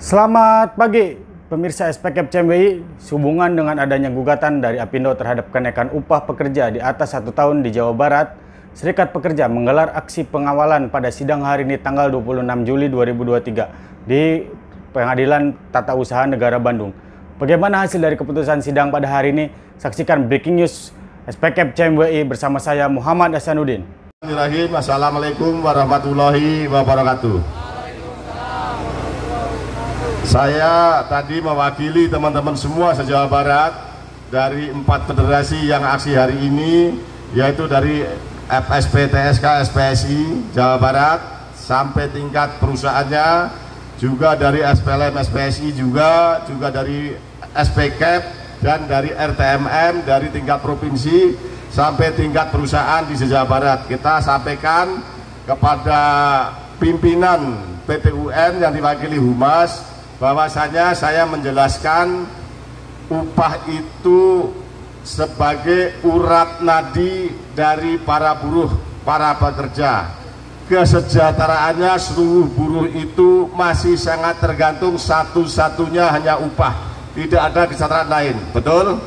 Selamat pagi, pemirsa SPKP CMWI. Sehubungan dengan adanya gugatan dari Apindo terhadap kenaikan upah pekerja di atas 1 tahun di Jawa Barat, Serikat Pekerja menggelar aksi pengawalan pada sidang hari ini tanggal 26 Juli 2023 di Pengadilan Tata Usaha Negara Bandung. Bagaimana hasil dari keputusan sidang pada hari ini? Saksikan Breaking News SPKP CMWI bersama saya Muhammad Hasanuddin. Assalamualaikum warahmatullahi wabarakatuh. Saya tadi mewakili teman-teman semua se-Jawa Barat dari 4 federasi yang aksi hari ini, yaitu dari FSP, TSK, SPSI Jawa Barat sampai tingkat perusahaannya, juga dari SPLM, SPSI juga dari SPKP dan dari RTMM dari tingkat provinsi sampai tingkat perusahaan di se-Jawa Barat. Kita sampaikan kepada pimpinan PT UN yang diwakili Humas bahwasanya saya menjelaskan upah itu sebagai urat nadi dari para buruh, para pekerja. Kesejahteraannya seluruh buruh itu masih sangat tergantung satu-satunya hanya upah, tidak ada kesejahteraan lain, betul?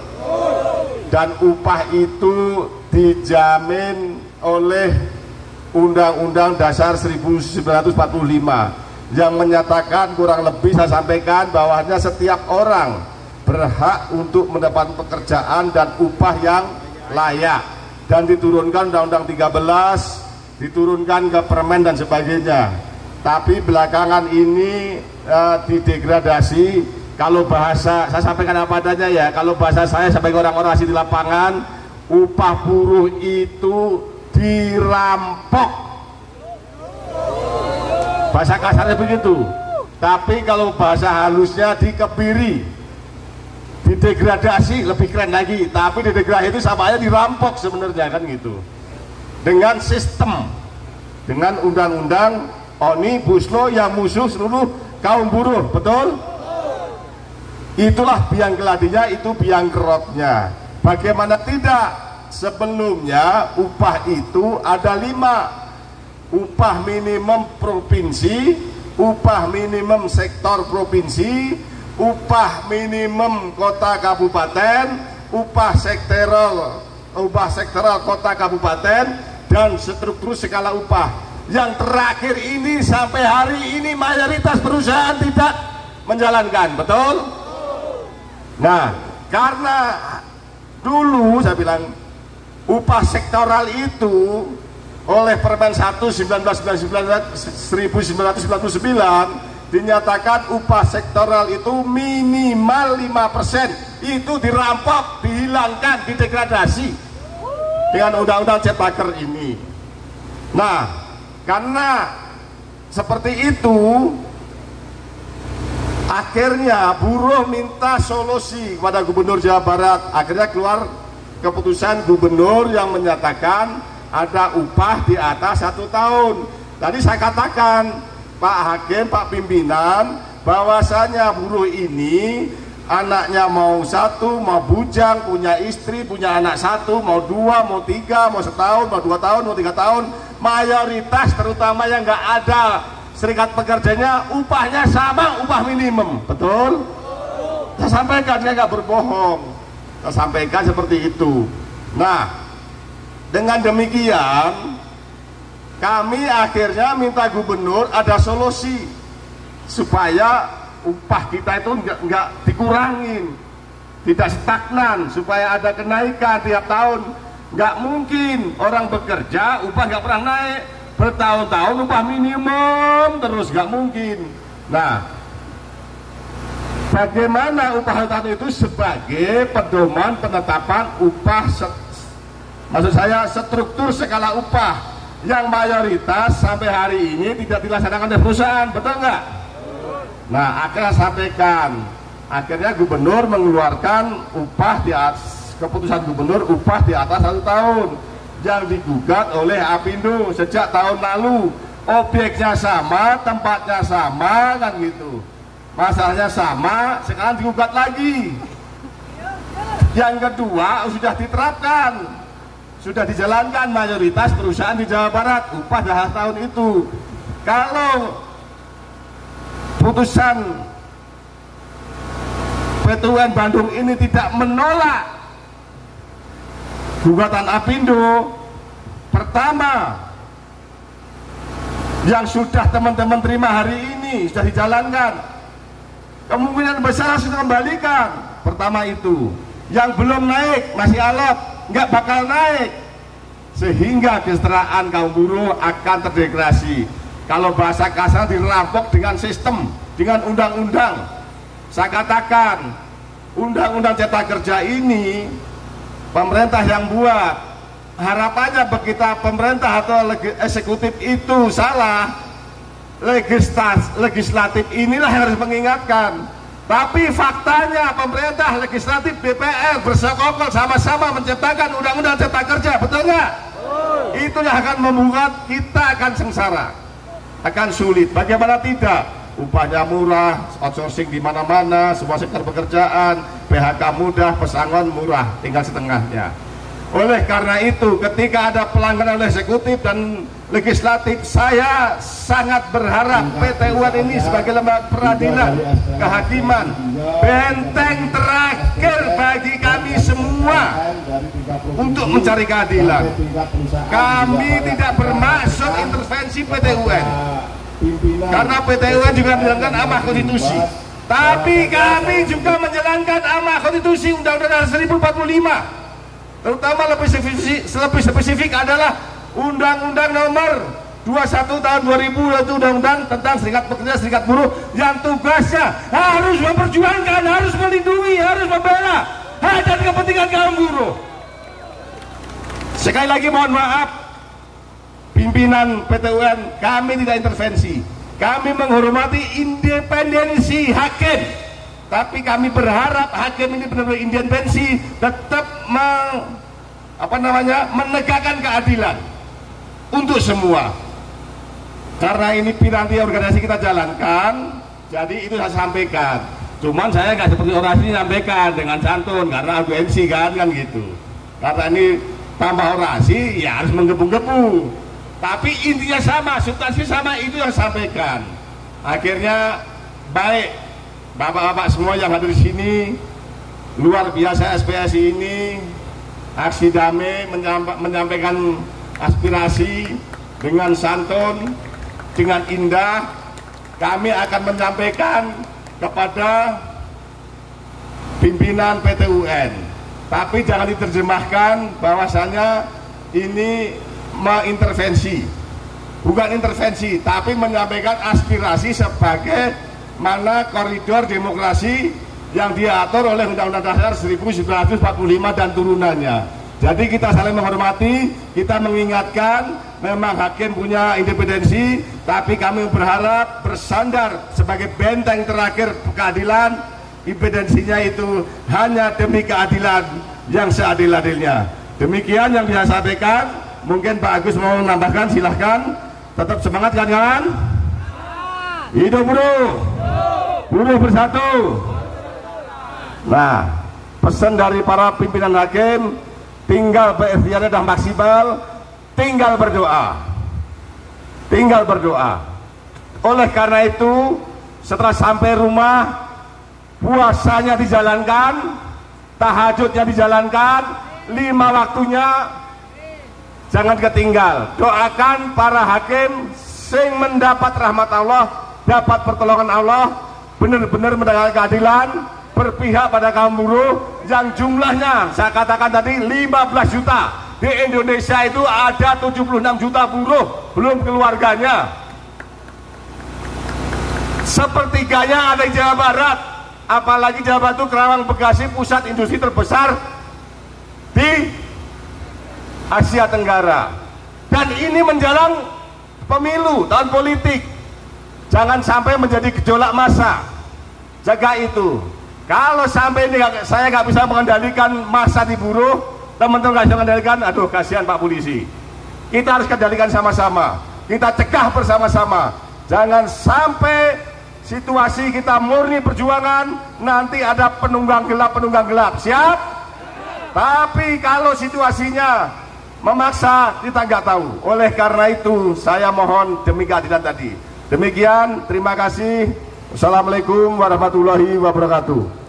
Dan upah itu dijamin oleh Undang-Undang Dasar 1945 yang menyatakan, kurang lebih saya sampaikan, bahwasanya setiap orang berhak untuk mendapat pekerjaan dan upah yang layak, dan diturunkan Undang-Undang 13, diturunkan ke Permen dan sebagainya. Tapi belakangan ini didegradasi. Kalau bahasa saya sampaikan apa adanya ya, kalau bahasa saya sebagai orang-orang asli di lapangan, upah buruh itu dirampok. Bahasa kasarnya begitu. Tapi kalau bahasa halusnya dikebiri, didegradasi, lebih keren lagi. Tapi didegradasi itu sama aja dirampok sebenarnya, kan gitu. Dengan sistem, dengan undang-undang Omnibus Law yang musuh seluruh kaum buruh, betul? Itulah biang keladinya, itu biang keroknya. Bagaimana tidak? Sebelumnya upah itu ada 5: upah minimum provinsi, upah minimum sektor provinsi, upah minimum kota kabupaten, upah sektoral kota kabupaten, dan struktur skala upah. Yang terakhir ini sampai hari ini mayoritas perusahaan tidak menjalankan, betul? Nah, karena dulu saya bilang upah sektoral itu oleh Permen 1 1999 dinyatakan upah sektoral itu minimal 5%. Itu dirampok, dihilangkan, didegradasi dengan undang-undang Ciptaker ini. Nah, karena seperti itu, akhirnya buruh minta solusi kepada Gubernur Jawa Barat. Akhirnya keluar keputusan gubernur yang menyatakan ada upah di atas 1 tahun. Tadi saya katakan, Pak Hakim, Pak Pimpinan, bahwasanya buruh ini anaknya mau 1, mau bujang, punya istri, punya anak 1, mau 2, mau 3, mau 1 tahun, mau 2 tahun, mau 3 tahun, mayoritas terutama yang nggak ada serikat pekerjanya, upahnya sama, upah minimum, betul? Saya sampaikan, saya nggak berbohong, saya sampaikan seperti itu. Nah, dengan demikian kami akhirnya minta gubernur ada solusi supaya upah kita itu nggak dikurangin, tidak stagnan, supaya ada kenaikan tiap tahun. Nggak mungkin orang bekerja upah nggak pernah naik bertahun-tahun, upah minimum terus, nggak mungkin. Nah, bagaimana upah itu sebagai pedoman penetapan upah, maksud saya struktur skala upah yang mayoritas sampai hari ini tidak dilaksanakan oleh perusahaan, betul nggak? Nah, akhirnya sampaikan, akhirnya gubernur mengeluarkan upah di atas, keputusan gubernur upah di atas 1 tahun yang digugat oleh Apindo sejak tahun lalu. Objeknya sama, tempatnya sama, kan gitu. Masalahnya sama, sekarang digugat lagi. Yang kedua sudah diterapkan, sudah dijalankan mayoritas perusahaan di Jawa Barat upah dah tahun itu. Kalau putusan PT UN Bandung ini tidak menolak gugatan Apindo, pertama yang sudah teman-teman terima hari ini sudah dijalankan, kemungkinan besar harus dikembalikan. Pertama itu, yang belum naik masih alot, nggak bakal naik, sehingga kesejahteraan kaum buruh akan terdegradasi. Kalau bahasa kasar, dirampok dengan sistem, dengan undang-undang. Saya katakan, undang-undang cipta kerja ini pemerintah yang buat. Harapannya begitu pemerintah atau eksekutif itu salah, legislatif inilah yang harus mengingatkan. Tapi faktanya pemerintah, legislatif, DPR bersekongkol sama-sama menciptakan undang-undang cipta kerja, betul nggak? Itu yang akan membuat kita akan sengsara, akan sulit. Bagaimana tidak? Upahnya murah, outsourcing di mana-mana, semua sektor pekerjaan, PHK mudah, pesangon murah, tinggal setengahnya. Oleh karena itu, ketika ada pelanggaran oleh eksekutif dan legislatif, saya sangat berharap PT UN ini sebagai lembaga peradilan, kehakiman, benteng terakhir bagi kami semua untuk mencari keadilan. Kami tidak bermaksud intervensi PT UN, karena PT UN juga menjalankan amanah konstitusi. Tapi kami juga menjalankan amanah konstitusi Undang-Undang 1045. Terutama lebih spesifik adalah Undang-Undang nomor 21 tahun 2000, yaitu Undang-Undang tentang serikat pekerja, serikat buruh, yang tugasnya harus memperjuangkan, harus melindungi, harus membela hak dan kepentingan kaum buruh. Sekali lagi mohon maaf, pimpinan PT UN, kami tidak intervensi. Kami menghormati independensi hakim. Tapi kami berharap hakim ini benar-benar independensi, tetap menegakkan keadilan untuk semua. Karena ini piranti organisasi kita jalankan, jadi itu saya sampaikan. Cuman saya nggak seperti orasi sampaikan dengan santun, karena argumensi kan gitu. Karena ini tambah orasi, ya harus menggebu-gebu. Tapi intinya sama, substansi sama, itu yang sampaikan. Akhirnya baik. Bapak-bapak semua yang hadir di sini, luar biasa SPSI ini aksi damai menyampaikan aspirasi dengan santun, dengan indah. Kami akan menyampaikan kepada pimpinan PT UN, tapi jangan diterjemahkan bahwasanya ini mengintervensi. Bukan intervensi, tapi menyampaikan aspirasi sebagai mana koridor demokrasi yang diatur oleh Undang-Undang Dasar 1945 dan turunannya. Jadi kita saling menghormati, kita mengingatkan memang hakim punya independensi, tapi kami berharap bersandar sebagai benteng terakhir keadilan. Independensinya itu hanya demi keadilan yang seadil-adilnya. Demikian yang bisa saya sampaikan. Mungkin Pak Agus mau menambahkan, silahkan. Tetap semangat kawan-kawan. Hidup buruh, buruh bersatu. Nah, pesan dari para pimpinan hakim, tinggal berikhtiarnya dah maksimal, tinggal berdoa, tinggal berdoa. Oleh karena itu, setelah sampai rumah, puasanya dijalankan, tahajudnya dijalankan, 5 waktunya jangan ketinggal. Doakan para hakim sing mendapat rahmat Allah, dapat pertolongan Allah, benar-benar mendapatkan keadilan, berpihak pada kaum buruh yang jumlahnya saya katakan tadi 15 juta. Di Indonesia itu ada 76 juta buruh, belum keluarganya. Sepertiganya ada di Jawa Barat, apalagi Jawa Barat itu Kerawang, Bekasi, pusat industri terbesar di Asia Tenggara. Dan ini menjelang pemilu, tahun politik. Jangan sampai menjadi gejolak massa. Jaga itu. Kalau sampai ini saya nggak bisa mengendalikan massa di buruh, teman-teman nggak bisa mengendalikan, aduh kasihan Pak Polisi. Kita harus kendalikan sama-sama. Kita cegah bersama-sama. Jangan sampai situasi kita murni perjuangan, nanti ada penunggang gelap. Siap? Tapi kalau situasinya memaksa, kita nggak tahu. Oleh karena itu, saya mohon demi keadilan tadi. Demikian, terima kasih. Wassalamualaikum warahmatullahi wabarakatuh.